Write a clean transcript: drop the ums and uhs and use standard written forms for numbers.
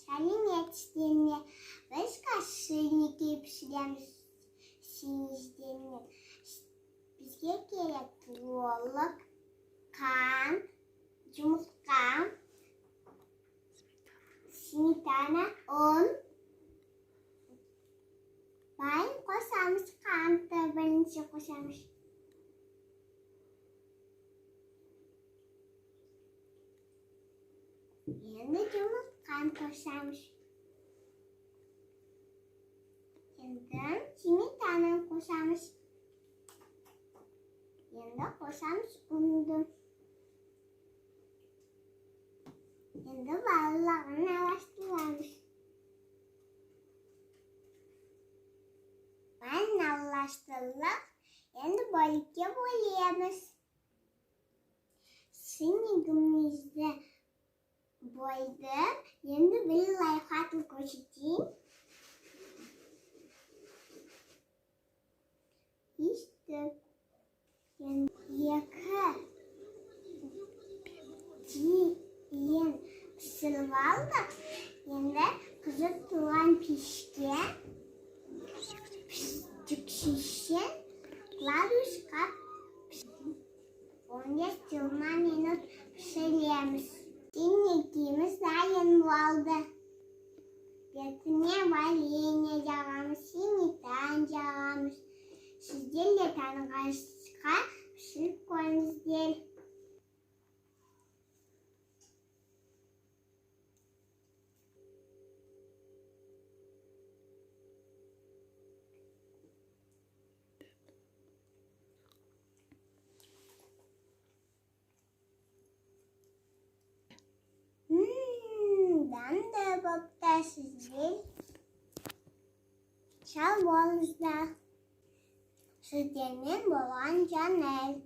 сәлеметсіздер. Біз кашильники пішіреміз сіңіздермен. Бізге керек творог, қант, жұмыртқа, сметана, ұн. Бәрін қосамыз, қантты бірінші қосамыз. Енді жұмыртқаны қосамыз. Енді сметананы қосамыз. Енді қосамыз ұнды. Енді барлығын араластырамыз. Бәрін араластырдық. Енді бөлікке бөлеміз. Сіңігімізді бөлдім. Енді бір лайфхакты көрсетейін. İşte diyen pişirip aldık. Şimdi kızıp tuğan pişken şişen klavye kap 15-20 minut pişiremiz. Dinlediğimiz dayan oldu. Götüne var yine yağımız, sinirden yağımız. Sizlerle tanıştıkça pişirip koyunuzdur. Ben de bakta sizler. Sağ olunuzda. Sizlerden bolan canel.